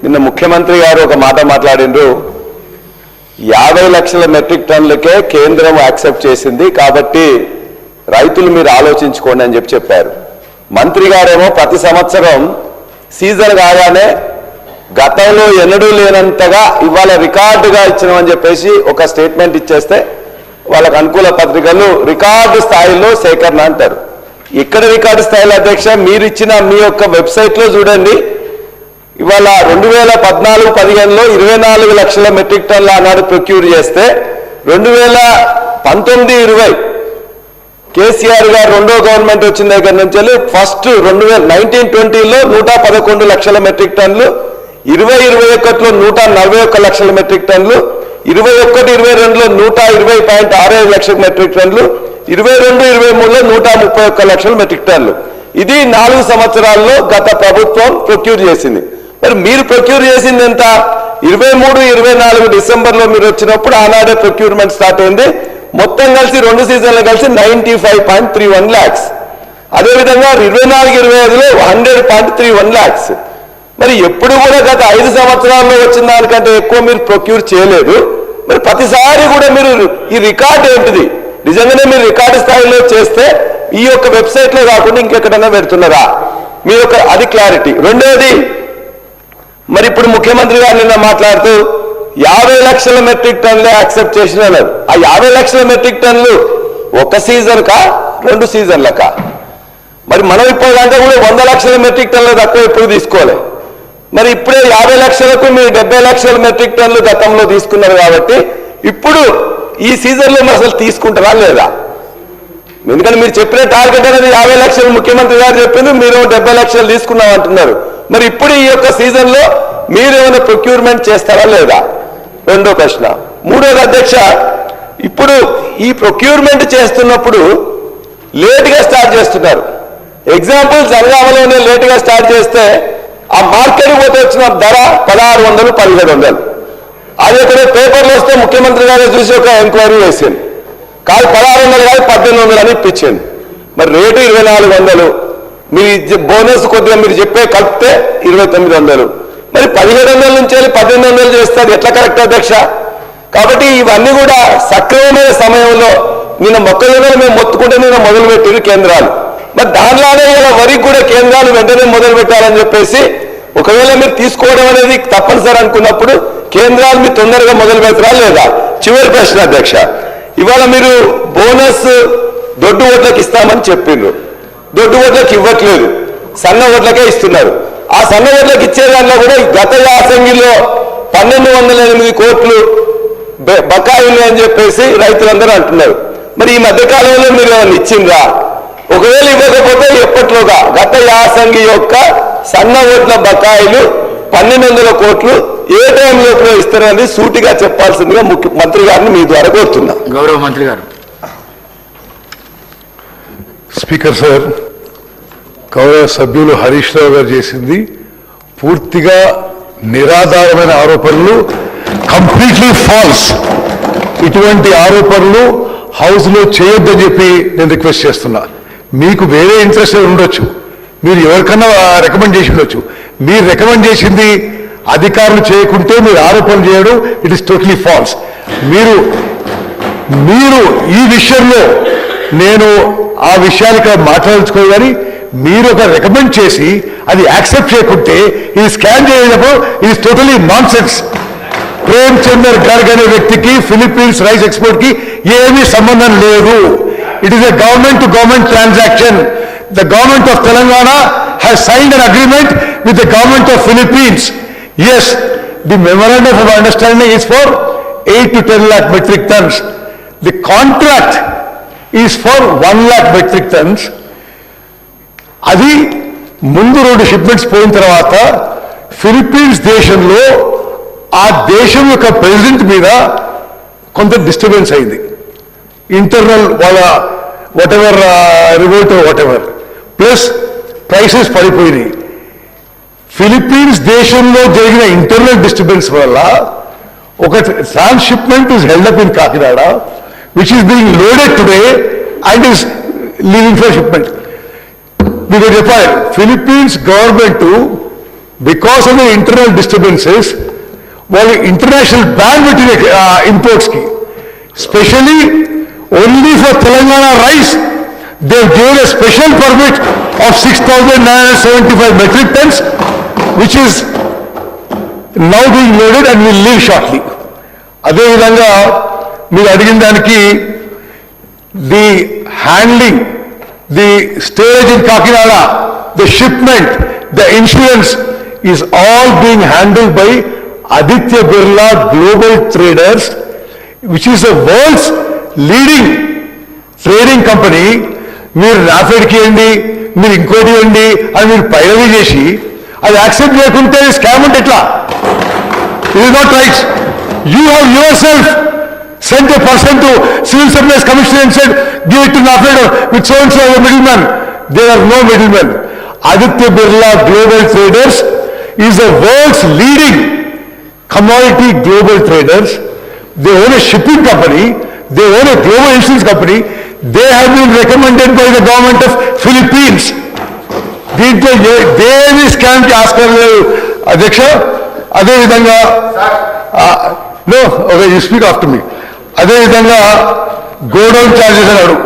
నిన్న ముఖ్యమంత్రి గారు ఒక మాట మాట్లాడిండ్రు, 50 లక్షల మెట్రిక్ టన్నులకే కేంద్రం యాక్సెప్ట్ చేసింది, కాబట్టి రైతులు మీరు ఆలోచించుకోండి అని చెప్పారు. మంత్రి గారేమో ప్రతి సంవత్సరం సీజన్ కాగానే గతంలో ఎన్నడూ లేనంతగా ఇవాళ రికార్డుగా ఇచ్చినామని చెప్పేసి ఒక స్టేట్మెంట్ ఇచ్చేస్తే వాళ్ళకు అనుకూల పత్రికలు రికార్డు స్థాయిలో సేకరణ అంటారు. ఇక్కడ రికార్డు స్థాయిలో అధ్యక్ష మీరు ఇచ్చిన మీ యొక్క వెబ్సైట్లో చూడండి, ఇవాళ 2014-15లో 24 లక్షల మెట్రిక్ టన్నుల ఆనాడు ప్రొక్యూర్ చేస్తే 2019-20 కేసీఆర్ గారు రెండో గవర్నమెంట్ వచ్చిన దగ్గర నుంచి ఫస్ట్ 1920లో 111 లక్షల మెట్రిక్ టన్నులు, 2021లో 141 లక్షల మెట్రిక్ టన్నులు, 21-22లో 120.65 లక్షల మెట్రిక్ టన్నులు, 22-23లో 131 లక్షల మెట్రిక్ టన్నులు. ఇది 4 సంవత్సరాల్లో గత ప్రభుత్వం ప్రొక్యూర్ చేసింది. మరి మీరు ప్రొక్యూర్ చేసింది ఎంత? 23-24 డిసెంబర్లో మీరు వచ్చినప్పుడు ఆనాడే ప్రొక్యూర్మెంట్ స్టార్ట్ అయింది. మొత్తం కలిసి 2 సీజన్లు కలిసి 95.31 lakhs. అదేవిధంగా 24-25లో 100.31 lakhs. మరి ఎప్పుడు కూడా గత 5 సంవత్సరాల్లో వచ్చిన దానికంటే ఎక్కువ మీరు ప్రొక్యూర్ చేయలేదు. మరి ప్రతిసారి కూడా మీరు ఈ రికార్డ్ ఏంటిది? నిజంగానే మీరు రికార్డు స్థాయిలో చేస్తే ఈ యొక్క వెబ్సైట్లో కాకుండా ఇంకెక్కడైనా పెడుతున్నారా? మీ యొక్క అది క్లారిటీ. రెండోది, మరి ఇప్పుడు ముఖ్యమంత్రి గారు నిన్న మాట్లాడుతూ 50 లక్షల మెట్రిక్ టన్నులే యాక్సెప్ట్ చేసినారు. ఆ 50 లక్షల మెట్రిక్ టన్నులు ఒక సీజన్కా 2 సీజన్లకా? మరి మనం ఇప్పటికంటే కూడా 100 లక్షల మెట్రిక్ టన్నులు తక్కువ ఎప్పుడు తీసుకోవాలి. మరి ఇప్పుడే 50 లక్షలకు మీరు 70 లక్షల మెట్రిక్ టన్నులు గతంలో తీసుకున్నారు కాబట్టి ఇప్పుడు ఈ సీజన్లో మీరు అసలు తీసుకుంటారా లేదా? ఎందుకంటే మీరు చెప్పిన టార్గెట్ అనేది 50 లక్షలు ముఖ్యమంత్రి గారు చెప్పింది, మీరు 70 లక్షలు తీసుకున్నాం అంటున్నారు. మరి ఇప్పుడు ఈ యొక్క సీజన్లో మీరు ఏమైనా ప్రొక్యూర్మెంట్ చేస్తారా లేదా? రెండో ప్రశ్న. మూడోది అధ్యక్ష, ఇప్పుడు ఈ ప్రొక్యూర్మెంట్ చేస్తున్నప్పుడు లేటుగా స్టార్ట్ చేస్తున్నారు. ఎగ్జాంపుల్ జనగామలోనే లేటుగా స్టార్ట్ చేస్తే ఆ మార్కెట్కి పోతే వచ్చిన ధర 1600, 1700. అది ఇక్కడ పేపర్లో వస్తే ముఖ్యమంత్రి గారు చూసి ఒక ఎంక్వైరీ చేసింది, కాదు 1600 కాదు 1800 అని ఇప్పించింది. మరి రేటు 2400, మీరు బోనస్ కొద్దిగా మీరు చెప్పే కలిపితే 2900. మరి 1700 నుంచి 1800 చేస్తారు ఎట్లా కరెక్ట్ అధ్యక్ష? కాబట్టి ఇవన్నీ కూడా సక్రమమైన సమయంలో నిన్న మొక్కజొన్నలు మేము మొత్తుకుంటే నిన్న మొదలుపెట్టారు కేంద్రాలు. మరి దానిలోనే ఇలా వరికి కూడా కేంద్రాలు వెంటనే మొదలు పెట్టాలని చెప్పేసి, ఒకవేళ మీరు తీసుకోవడం అనేది తప్పనిసరి అనుకున్నప్పుడు కేంద్రాలు మీరు తొందరగా మొదలు పెడతారా లేదా? చివరి ప్రశ్న అధ్యక్ష, ఇవాళ మీరు బోనస్ దొడ్డు ఓట్లకు ఇస్తామని చెప్పిండ్రు, దొడ్డు ఓట్లకు ఇవ్వట్లేదు, సన్న ఓట్లకే ఇస్తున్నారు. ఆ సన్న ఓట్లకు ఇచ్చే దాంట్లో కూడా గత యాసంగిలో 1208 కోట్లు బకాయిలు అని చెప్పేసి రైతులందరూ అంటున్నారు. మరి ఈ మధ్యకాలంలో మీరు ఏమైనా ఇచ్చిండ్రా? ఒకవేళ ఇవ్వకపోతే ఎప్పట్లోగా గత యాసంగి యొక్క సన్న ఓట్ల బకాయిలు 1200 కోట్లు ఏ టైంలో ఇస్తారని సూటిగా చెప్పాల్సిందిగా మంత్రి గారిని మీ ద్వారా కోరుతున్నా. గౌరవ మంత్రి గారు. స్పీకర్ సార్, గౌరవ సభ్యులు హరీష్ రావు గారు చేసింది పూర్తిగా నిరాధారమైన ఆరోపణలు, కంప్లీట్లీ ఫాల్స్. ఇటువంటి ఆరోపణలు హౌస్లో చేయొద్దని చెప్పి నేను రిక్వెస్ట్ చేస్తున్నా. మీకు వేరే ఇంట్రెస్ట్ ఉండొచ్చు, మీరు ఎవరికన్నా రికమెండ్ చేసి ఉండొచ్చు. మీరు రికమెండ్ చేసింది అధికారులు చేయకుంటే మీరు ఆరోపణలు చేయడం ఇట్ ఈస్ టోటలీ ఫాల్స్. మీరు ఈ విషయంలో నేను ఆ విషయాలు ఇక్కడ మాట్లాడించుకోవాలి, కానీ మీరు ఒక రికమెండ్ చేసి అది యాక్సెప్ట్ చేయకుంటే ఇది స్కాన్ చేయనప్పుడు ఇది totally nonsense. Prem Chander Garg అనే వ్యక్తికి ఫిలిప్పీన్స్ రైస్ ఎక్స్పోర్ట్ కి ఏమీ సంబంధం లేదు. It is a government to government transaction. The government of Telangana has signed an agreement with the government of Philippines. Yes, the memorandum of understanding is for 8 to 10 lakh metric tons. The contract is for 1 lakh metric tons. అది ముందు 2 shipments పోయిన తర్వాత Philippines దేశంలో ఆ దేశం యొక్క president మీద కొంత డిస్టర్బెన్స్ అయింది. ఇంటర్నల్ వాళ్ళ whatever revolt whatever, plus prices పడిపోయినాయి. ఫిలిప్పీన్స్ దేశంలో జరిగిన ఇంటర్నల్ డిస్టర్బెన్స్ వల్ల ఒక transshipment is held up in Kakinada, which is being loaded today and is leaving for shipment. మీకు చెప్పాలి, Philippines government because of the internal disturbances, వాళ్ళు international ban పెట్టిన ఇంపోర్ట్స్కి, specially only for Telangana rice they given a special permit of 6,975 metric tons, which is now being loaded and will leave shortly. అదేవిధంగా మీరు అడిగిన దానికి the handling, the storage in Kakinada, the shipment, the insurance is all being handled by Aditya Birla Global Traders, which is the world's leading trading company. మీరు రాఫెడ్కి ఇవ్వండి, మీరు ఇంకోటి ఇవ్వండి అని మీరు పైరవీ చేసి అది యాక్సెప్ట్ చేయకుంటే స్కామ్ అంటే ఎట్లా? It is not right. You have your self sent a person to Civil Supplies Commission and said, give it to NAFED with so and so as a middleman. There are no middlemen. Aditya Birla Global Traders is the world's leading commodity global traders. They own a shipping company, they own a global insurance company. They have been recommended by the government of Philippines. దీంట్లో దేని స్కామ్కి ఆస్కారం లేదు అధ్యక్ష. అదేవిధంగా no okay, you speak after me. అదేవిధంగా godown charges అన్నారు,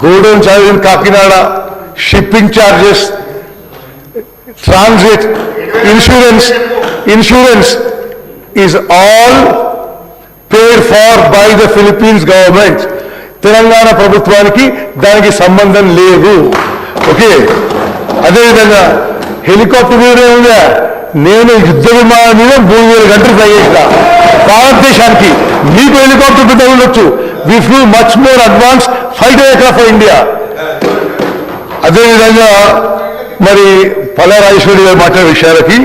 godown charges Kakinada, shipping charges, transit, insurance is all paid for by the Philippines government. Telangana ప్రభుత్వానికి దానికి సంబంధం లేదు. ఓకే, అదేవిధంగా హెలికాప్టర్ మీద ఉందా, నేను యుద్ధ విమానం మీద 3,000 గంటలు ఫ్లై చేసిన భారతదేశానికి. మీకు హెలికాప్టర్ పెద్ద ఉండొచ్చు, we flew much more advance fighter aircraft for India. అదేవిధంగా మరి పల్లా రాజేశ్వరి గారు మాట్లాడే విషయాలకి,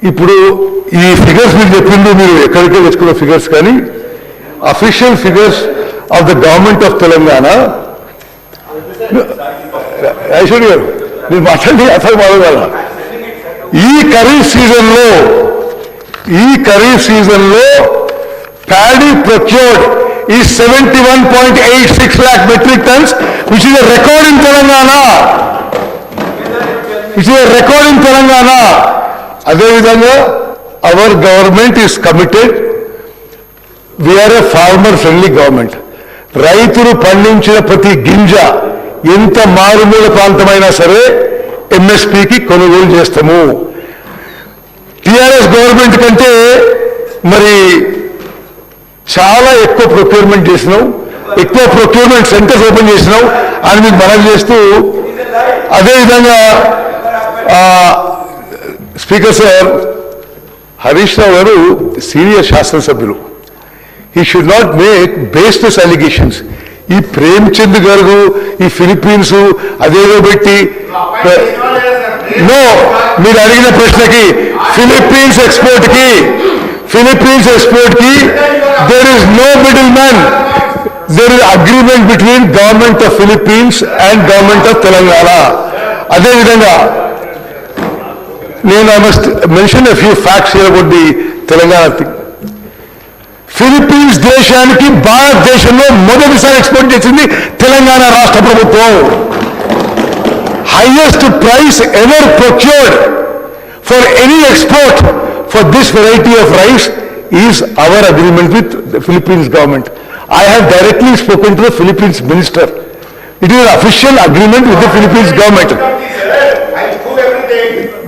ఇప్పుడు ఈ ఫిగర్స్ మీరు చెప్పింది మీరు ఎక్కడికే తెచ్చుకున్న ఫిగర్స్, కానీ official figures of the government of Telangana. Rajeshwari గారు మీరు మాట్లాడి అసలు మాట్లాడాల. ఈ ఖరీఫ్ సీజన్లో paddy procured is 71.86 lakh metric tons, which is a record in Telangana. అదేవిధంగా our government is committed. We are a farmer friendly government. రైతులు పండించిన ప్రతి గింజ ఎంత మారుమూల ప్రాంతమైనా సరే ఎంఎస్పీకి కొనుగోలు చేస్తాము. టిఆర్ఎస్ గవర్నమెంట్ కంటే మరి చాలా ఎక్కువ ప్రొక్యూర్మెంట్ చేసినావు, ఎక్కువ ప్రొక్యూర్మెంట్ సెంటర్స్ ఓపెన్ చేసినావు అని మీకు మనం చేస్తూ, అదేవిధంగా స్పీకర్ సార్ హరీష్ రావు గారు సీనియర్ శాసనసభ్యులు. He should not make baseless allegations. ఈ ప్రేమ్చంద్ గారు ఈ ఫిలిప్పీన్స్ అదేదో పెట్టి నో, మీరు అడిగిన ప్రశ్నకి ఫిలిప్పీన్స్ ఎక్స్పోర్ట్ కి there is no middleman. There is agreement between government of Philippines and government of Telangana. అదేవిధంగా నేను I must mention a few facts here about the Telangana thing. Philippines దేశానికి భారతదేశంలో మొదటిసారి ఎక్స్పోర్ట్ చేసింది తెలంగాణ రాష్ట్ర ప్రభుత్వం. Highest price ever procured for any export for this variety of rice is our agreement with the Philippines government. I have directly spoken to the Philippines minister. It is an official agreement with the Philippines government.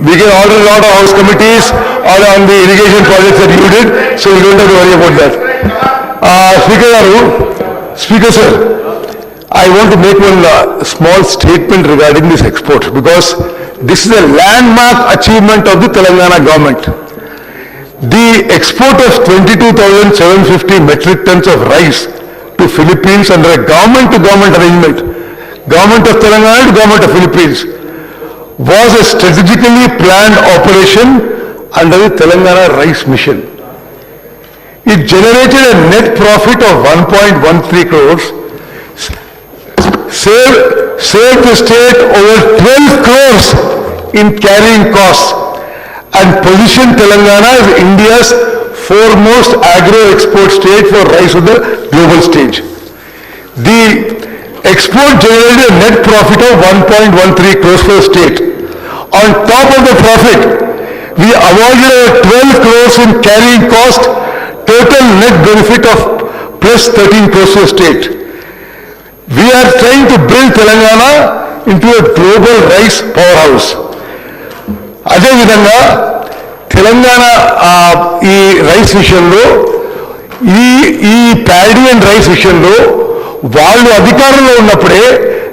We can order a lot of house committees or on the irrigation projects that you did, so we don't have to worry about that. Speaker sir, I want to make one small statement regarding this export, because this is a landmark achievement of the Telangana government. The export of 22,750 metric tons of rice to Philippines under a government-to-government arrangement, government of Telangana and government of Philippines, was a strategically planned operation under the Telangana Rice Mission. It generated a net profit of 1.13 crores, saved the state over 12 crores in carrying costs, and positioned Telangana as India's foremost agro-export state for rice on the global stage. The export generated a net profit of 1.13 crores for the state. On top of the profit, we avoided 12 crores in carrying cost, total net benefit of plus 13 crores for the state. We are trying to build Telangana into a global rice powerhouse. అదేవిధంగా తెలంగాణ ఈ rice విషయంలో ఈ paddy and rice విషయంలో వాళ్ళు అధికారంలో ఉన్నప్పుడే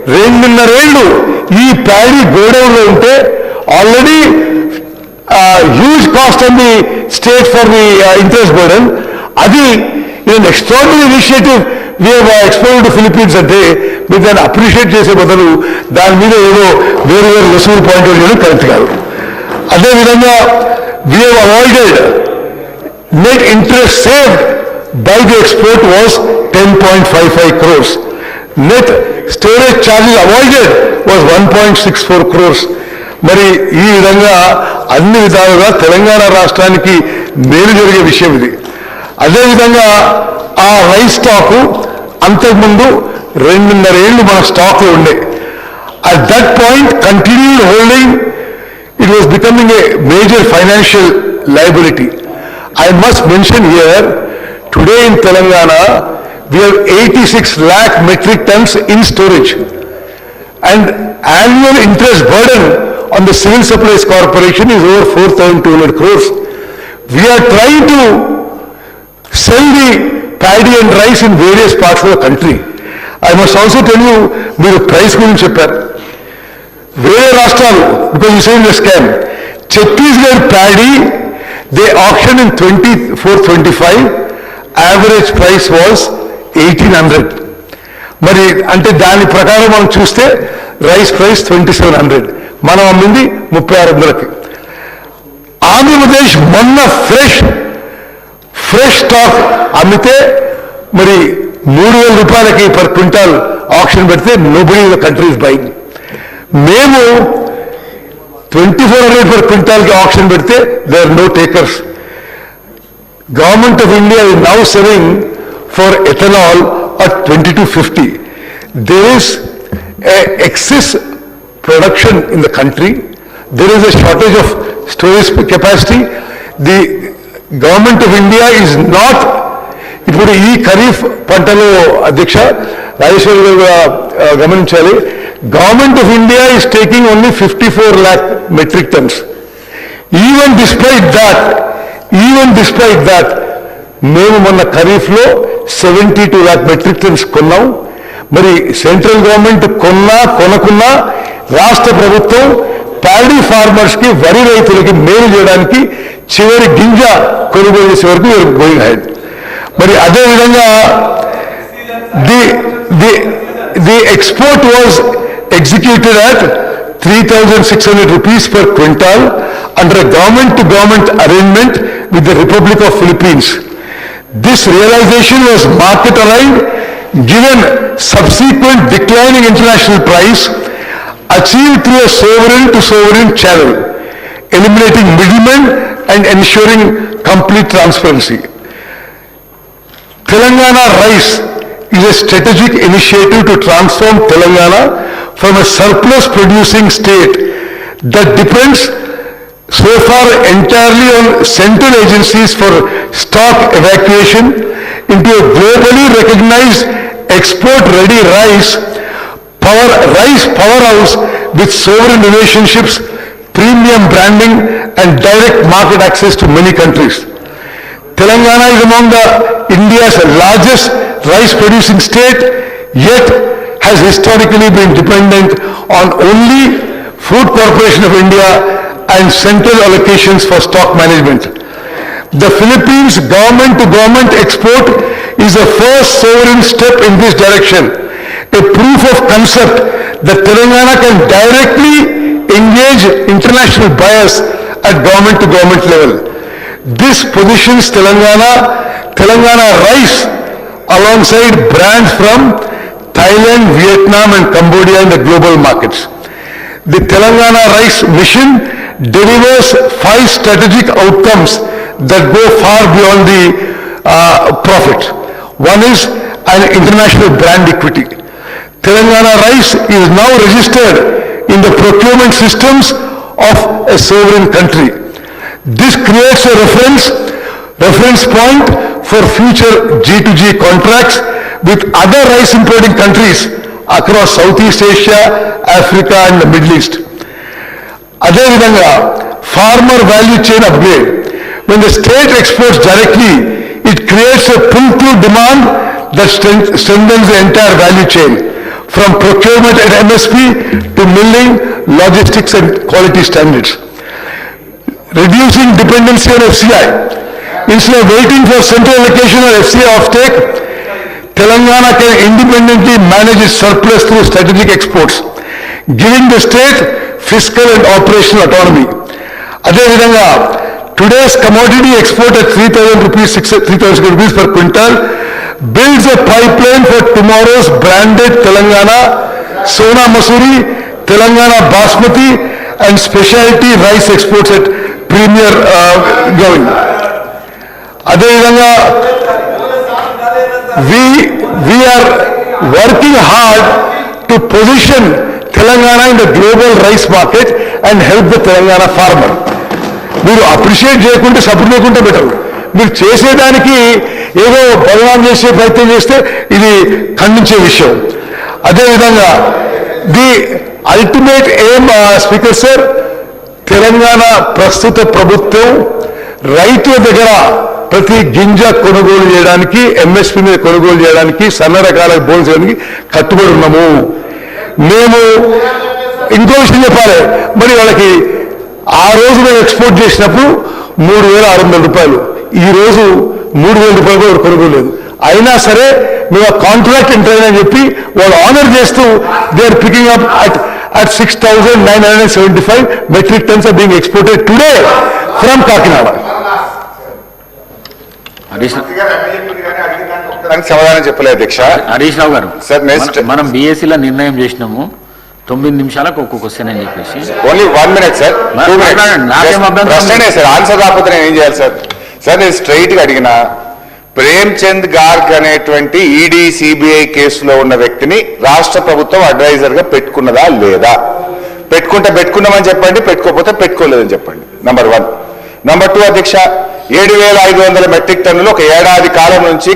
2.5 ఏళ్ళు ఈ ప్యాడీ గోడౌన్లో ఉంటే already huge cost on the state for the interest burden. అది నేను extraordinary initiative we export to Philippines అంటే మీరు దాన్ని అప్రిషియేట్ చేసే బదులు దాని మీద ఏదో వేరు లెసన్ పాయింట్ చేయడం కరెక్ట్ కాదు. అదేవిధంగా we have avoided net interest saved by the export was 10.55 crores. Net storage charges avoided was 1.64 crores. మరి ఈ విధంగా అన్ని విధాలుగా తెలంగాణ రాష్ట్రానికి మేలు జరిగే విషయం ఇది. అదేవిధంగా ఆ రైస్ స్టాకు అంతకుముందు 2.5 ఏళ్ళు మన స్టాక్లో ఉండే. At that point continued holding it was becoming a major financial liability. I must mention here, today in Telangana, we have 86 lakh metric tons in storage. And annual interest burden on the Civil Supplies Corporation is over 4,200 crores. We are trying to sell the paddy and rice in various parts of the country. I must also tell you, మీరు price గురించి చెప్పారు. వేరే రాష్ట్రాలు, because you say in the scam, Chhattisgarh paddy, they auctioned in 24-25, average price was 1,800. మరి అంటే దాని ప్రకారం మనం చూస్తే రైస్ ప్రైస్ 2,700, మనం అమ్మింది 3,600కి. ఆంధ్రప్రదేశ్ మొన్న ఫ్రెష్ స్టాక్ అమ్మితే మరి 3,000 రూపాయలకి పర్ క్వింటాల్ ఆప్షన్ పెడితే nobody in the country is buying. మేము 2,400 per quintal की auction పెడితే there are no takers. Government of India is now selling for ethanol at 22.50. There is a excess production in the country. There is a shortage of storage capacity. The government of India is not. ఇప్పుడు ఈ ఖరీఫ్ పంటలో అధ్యక్ష రాజేశ్వరి గారు గమనించాలి, government of India is taking only 54 lakh metric tons. Even despite that మేము మొన్న ఖరీఫ్లో 72 lakh metric tons కొన్నాం. మరి సెంట్రల్ గవర్నమెంట్ కొనకున్నా రాష్ట్ర ప్రభుత్వం ప్యాడీ ఫార్మర్స్కి, వరి రైతులకి మేలు చేయడానికి చివరి గింజ కొనుగోలు చేసే వరకు గోయింగ్ హెడ్. మరి అదేవిధంగా the export was executed at 3,600 rupees per quintal under a government-to-government arrangement with the Republic of Philippines. This realization was market aligned given subsequent declining international price achieved through a sovereign-to-sovereign channel, eliminating middlemen and ensuring complete transparency. Telangana Rice is a strategic initiative to transform Telangana from a surplus producing state that depends so far entirely on central agencies for stock evacuation into a globally recognized export ready rice powerhouse with sovereign relationships, premium branding and direct market access to many countries. Telangana is among the India's largest rice producing state, yet has historically been dependent on only Food Corporation of India and central allocations for stock management. The Philippines government-to-government export is the first sovereign step in this direction, a proof of concept that Telangana can directly engage international buyers at government-to-government level. This positions Telangana Rice alongside brands from Thailand, Vietnam and Cambodia in the global markets. The Telangana Rice Mission delivers 5 strategic outcomes that go far beyond the profit. One is an international brand equity. Telangana rice is now registered in the procurement systems of a sovereign country. This creates a reference point for future G2G contracts with other rice importing countries across Southeast Asia, Africa and the Middle East. అదేవిధంగా farmer value chain upgrade. When the state exports directly, it creates a pull-through demand that strengthens the entire value chain, from procurement at MSP to milling, logistics and quality standards. Reducing dependency on FCI. Instead of waiting for central allocation or FCI offtake, Telangana can independently manage its surplus through strategic exports, giving the state fiscal and operational autonomy. అదేవిధంగా today's commodity export at 3,000 rupees per quintal builds a pipeline for tomorrow's branded Telangana Sona Masuri, Telangana Basmati and specialty rice exports at premier going. అదేవిధంగా we are working hard to position Telangana in the global rice market and help the Telangana farmer. మీరు appreciate చేయకుంటే support లేకుంటే better. మీరు చేసేదానికి ఏదో బలవాన్ చేసే ప్రయత్నం చేస్తే ఇది ఖండించే విషయం. అదేవిధంగా the ultimate aim speaker sir, Telangana ప్రస్తుత ప్రభుత్వం రైతుల దగ్గర ప్రతి గింజ కొనుగోలు చేయడానికి, ఎంఎస్పీ మీద కొనుగోలు చేయడానికి, సన్న రకాలకు బోనస్ చేయడానికి కట్టుబడి ఉన్నాము. మేము ఇంకో విషయం చెప్పాలి, మరి వాళ్ళకి ఆ రోజు మేము ఎక్స్పోర్ట్ చేసినప్పుడు 3,600 రూపాయలు, ఈ రోజు 3,000 రూపాయలు కూడా కొనుగోలు లేదు. అయినా సరే మేము ఆ కాంట్రాక్ట్ ఎంటర్ అని చెప్పి వాళ్ళు ఆనర్ చేస్తూ they are picking up at 6,975 metric tons are being exported today from Kakinada. సమాధానం చెప్పలేదు అధ్యక్ష. హరీష్ రావు గారు, సార్ నెక్స్ట్ మనం బీఎస్సీలో నిర్ణయం చేసినాము 9 నిమిషాలకు ఒక్కొక్క క్వశ్చన్ అని చెప్పేసి. ఓన్లీ 1 minute సార్, 2 minutes ప్రశ్నే సార్, ఆన్సర్ రాకపోతే నేను ఏం చేయాలి సార్? సార్ నేను స్ట్రైట్ గా అడిగిన, ప్రేమ్చంద్ గార్గ్ అనేటువంటి ఈడీ సిబిఐ కేసులో ఉన్న వ్యక్తిని రాష్ట్ర ప్రభుత్వం అడ్వైజర్ గా పెట్టుకున్నదా లేదా? పెట్టుకున్నామని చెప్పండి, పెట్టుకోకపోతే పెట్టుకోలేదని చెప్పండి. నంబర్ 1. నంబర్ 2 అధ్యక్ష, 7,500 మెట్రిక్ టన్నులు ఒక ఏడాది కాలం నుంచి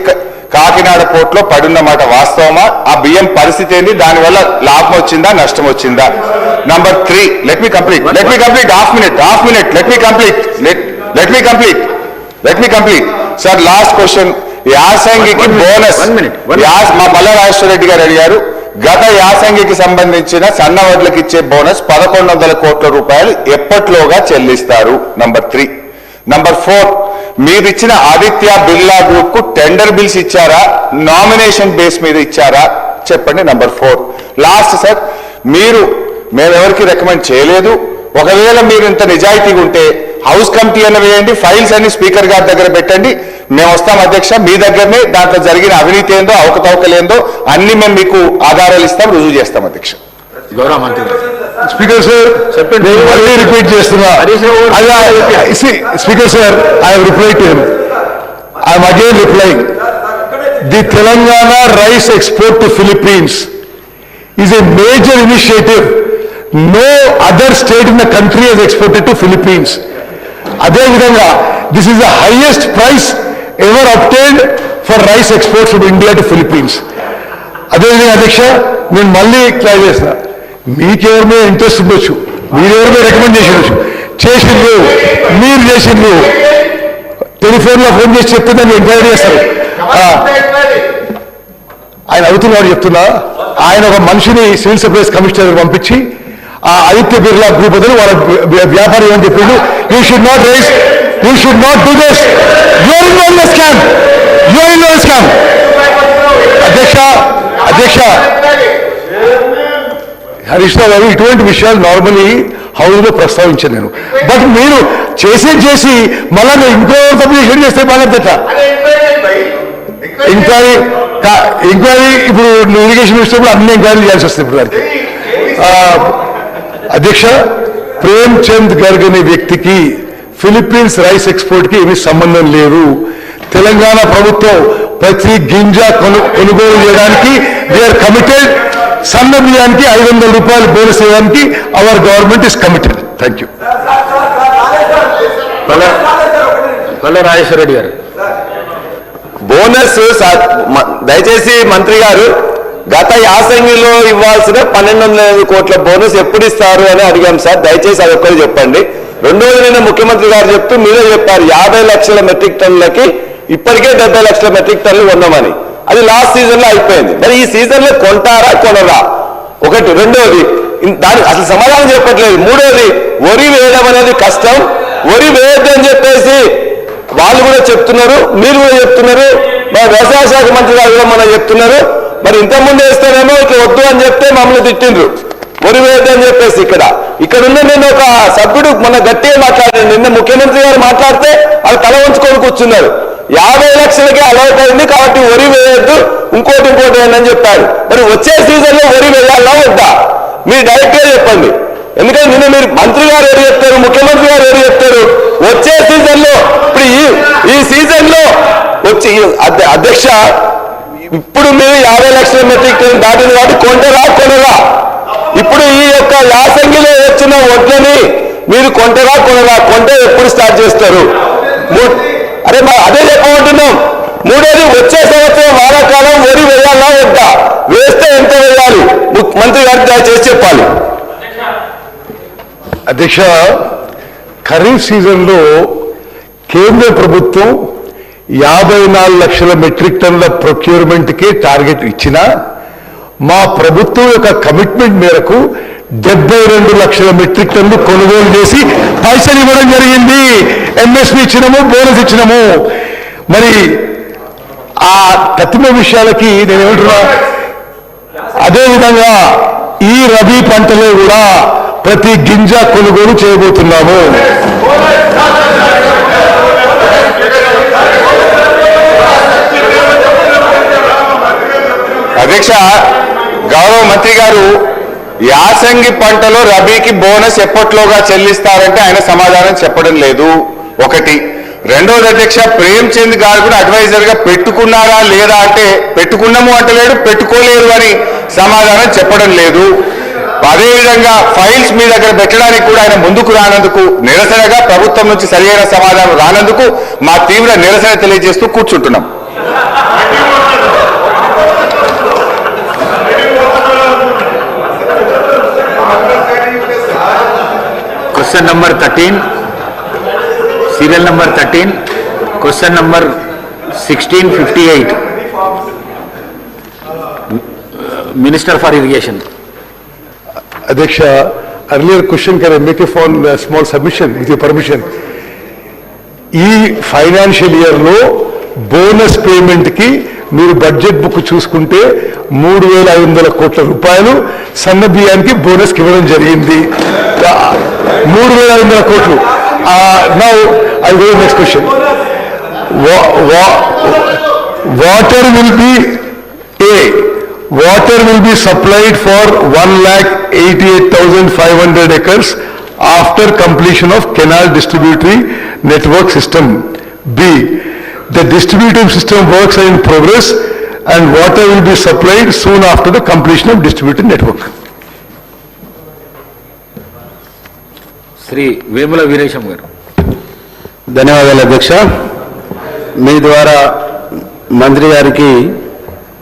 కాకినాడ పోర్టులో పడున్నమాట వాస్తవమా? ఆ బియ్యం పరిస్థితి ఏంది? దానివల్ల లాభం వచ్చిందా, నష్టం వచ్చిందా? Number 3, let me complete half minute let me complete sir. Last question, యాసంగికి బోనస్ మా మల్ల రాజేశ్వర రెడ్డి గారు అడిగారు. గత యాసంగికి సంబంధించిన సన్న వడ్లకు ఇచ్చే బోనస్ 1,100 కోట్ల రూపాయలు ఎప్పట్లోగా చెల్లిస్తారు? నంబర్ 3. నంబర్ 4, మీరు ఇచ్చిన ఆదిత్య బిర్లా గ్రూప్ కు టెండర్ బిల్స్ ఇచ్చారా, నామినేషన్ బేస్ మీద ఇచ్చారా? చెప్పండి. నంబర్ 4. లాస్ట్ సార్, మేమెవరికి రికమెండ్ చేయలేదు. ఒకవేళ మీరు ఇంత నిజాయితీగా ఉంటే హౌస్ కమిటీ అని వేయండి, ఫైల్స్ అన్ని స్పీకర్ గారి దగ్గర పెట్టండి, మేము వస్తాం అధ్యక్ష మీ దగ్గరనే. దాంట్లో జరిగిన అవినీతి ఏందో, అవకతవకలేందో అన్ని మేము మీకు ఆధారాలు ఇస్తాం, రుజువు చేస్తాం అధ్యక్ష. గౌరవ మంత్రి స్పీకర్ సార్ చెప్పండి, మళ్ళీ రిపీట్ చేస్తున్నా. Speaker sir, I have replied to him. I am again replying. The Telangana rice export to Philippines is a major initiative. No other state in the country has exported to Philippines. అదేవిధంగా this is the highest price ever obtained for rice exports from India to Philippines. అదేవిధంగా అధ్యక్ష, నేను మళ్ళీ క్లై చేస్తా, మీకెవరి మీద interest ఉండొచ్చు, మీరెవరి మీద recommend చేసిండ్రు, మీరు చేసిండ్రు, టెలిఫోన్లో ఫోన్ చేసి చెప్తే దాన్ని ఎంక్వైరీ చేస్తారు. ఆయన అవుతున్నాడు చెప్తున్నా, ఆయన ఒక మనిషిని సివిల్ సప్లైస్ కమిషనర్ పంపించి ఆ ఆదిత్య బిర్లా గ్రూప్ బదులు వాళ్ళ వ్యాపారం ఏమని చెప్పిండు, you should not do this, you're in scam. అధ్యక్ష హరీష్ రావు గారు, ఇటువంటి విషయాలు నార్మలీ హౌస్ లో ప్రస్తావించాను నేను. బట్ మీరు చేసి మళ్ళా మీరు ఇంకో సబ్మిషన్ చేస్తే బాగా ఎంక్వైరీ ఇప్పుడు ఇరిగేషన్ మినిస్టర్ కూడా అన్ని ఎంక్వైరీ చేయాల్సి వస్తుంది ఇప్పుడు దానికి. అధ్యక్ష, ప్రేమ్చంద్ గర్గ్ అనే వ్యక్తికి ఫిలిప్పీన్స్ రైస్ ఎక్స్పోర్ట్ కి ఏమీ సంబంధం లేదు. తెలంగాణ ప్రభుత్వం ప్రతి గింజ కొనుగోలు చేయడానికి దే ఆర్ కమిటెడ్ సన్న బియ్యానికి 500 రూపాయలు బోనస్ ఇవ్వడానికి our government is committed. Thank you. Palla Rajeshwar Reddy గారు. బోనస్ దయచేసి మంత్రి గారు, గత యాసంగిలో ఇవ్వాల్సిన 1205 కోట్ల బోనస్ ఎప్పుడు ఇస్తారు అని అడిగాం సార్. దయచేసి అది ఒక్కరు చెప్పండి. రెండోది నిన్న ముఖ్యమంత్రి గారు చెప్తూ మీరే చెప్పారు 50 లక్షల మెట్రిక్ టన్నులకి ఇప్పటికే 70 లక్షల మెట్రిక్ టన్నులు కొన్నామని. అది లాస్ట్ సీజన్ లో అయిపోయింది. మరి ఈ సీజన్ లో కొంటారా కొనరా? ఒకటి. రెండోది దానికి అసలు సమాధానం చెప్పట్లేదు. మూడోది వరి వేయడం అనేది కష్టం, వరి వేయొద్దని చెప్పేసి వాళ్ళు కూడా చెప్తున్నారు, మీరు కూడా చెప్తున్నారు, మన వ్యవసాయ శాఖ మంత్రి గారు కూడా మనం చెప్తున్నారు. మరి ఇంతకుముందు వేస్తేనేమో ఇట్లా వద్దు అని చెప్తే మమ్మల్ని తిట్టిండ్రు, వరి వేయొద్దని చెప్పేసి. ఇక్కడ ఉన్న నేను ఒక సభ్యుడు మన గట్టిగా మాట్లాడాను. నిన్న ముఖ్యమంత్రి గారు మాట్లాడితే వాళ్ళు తల ఉంచుకొని కూర్చున్నారు. 50 లక్షలకే అలౌట్ అయింది కాబట్టి వరి వేయొద్దు, ఇంకోటి అని చెప్పారు. మరి వచ్చే సీజన్ లో వరి వేయాలా వద్దా? మీరు డైరెక్ట్ గా చెప్పండి. ఎందుకంటే నిన్న మీరు మంత్రి గారు ఎవరు చెప్తారు, ముఖ్యమంత్రి గారు ఎవరు చెప్తారు? వచ్చే సీజన్ లో ఇప్పుడు ఈ సీజన్ లో వచ్చి అధ్యక్ష ఇప్పుడు మీరు 50 లక్షల మెట్రిక్ టన్ దాటింది కాబట్టి కొంటారా కొనరా? ఇప్పుడు ఈ యొక్క యాసంగిలో వచ్చిన వడ్లని మీరు కొంటారా కొనరా? కొంటే ఎప్పుడు స్టార్ట్ చేస్తారు? అరే అదే చెప్పమంటున్నాం. మూడోది వచ్చే సంవత్సరం వానాకాలం వరి వేయాలా వద్దా? వేస్తే ఎంత వేయాలి? మంత్రి గారు దయచేసి చెప్పాలి. అధ్యక్ష, ఖరీఫ్ సీజన్లో కేంద్ర ప్రభుత్వం 54 లక్షల మెట్రిక్ టన్నుల ప్రొక్యూర్మెంట్కి టార్గెట్ ఇచ్చినా మా ప్రభుత్వం యొక్క కమిట్మెంట్ మేరకు 72 లక్షల మెట్రిక్ టన్నులు కొనుగోలు చేసి పైసలు ఇవ్వడం జరిగింది. ఎంఎస్పీ ఇచ్చినాము, బోనస్ ఇచ్చినాము. మరి ఆ తత్వ విషయాలకి నేనేమంటున్నా, అదేవిధంగా ఈ రబీ పంటలో కూడా ప్రతి గింజ కొనుగోలు చేయబోతున్నాము. అధ్యక్ష, గౌరవ మంత్రి గారు యాసంగి పంటలో రబీకి బోనస్ ఎప్పట్లోగా చెల్లిస్తారంటే ఆయన సమాధానం చెప్పడం లేదు. ఒకటి. రెండోది అధ్యక్ష, ప్రేమ్చంద్ గారు కూడా అడ్వైజర్ గా పెట్టుకున్నారా లేదా అంటే పెట్టుకున్నాము అంటలేడు, పెట్టుకోలేదు అని సమాధానం చెప్పడం లేదు. అదేవిధంగా ఫైల్స్ మీ దగ్గర పెట్టడానికి కూడా ఆయన ముందుకు రానందుకు నిరసనగా ప్రభుత్వం నుంచి సరైన సమాధానం రానందుకు మా తీవ్ర నిరసన తెలియజేస్తూ కూర్చుంటున్నాం. Question number 13, serial number 13, question number 1658, Minister for Irrigation. Adhyaksha, earlier question, can I make a small submission with your permission? ఈ ఫైనాన్షియల్ ఇయర్ లో బోనస్ పేమెంట్ కి మీరు బడ్జెట్ బుక్ చూసుకుంటే 3,500 కోట్ల రూపాయలు సన్న బియ్యానికి బోనస్ ఇవ్వడం జరిగింది. 3,500 కోట్లు. Now I go next question. Water will be supplied for 1,88,500 acres after completion of canal distributory network system. B. The distributive system works are in progress and water will be supplied soon after the completion of distributed network. Shri Vemula Veeresham garu. ధన్యవాదాలు అధ్యక్ష. మీ ద్వారా మంత్రి గారికి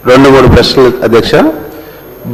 2-3 ప్రశ్నలు అధ్యక్ష.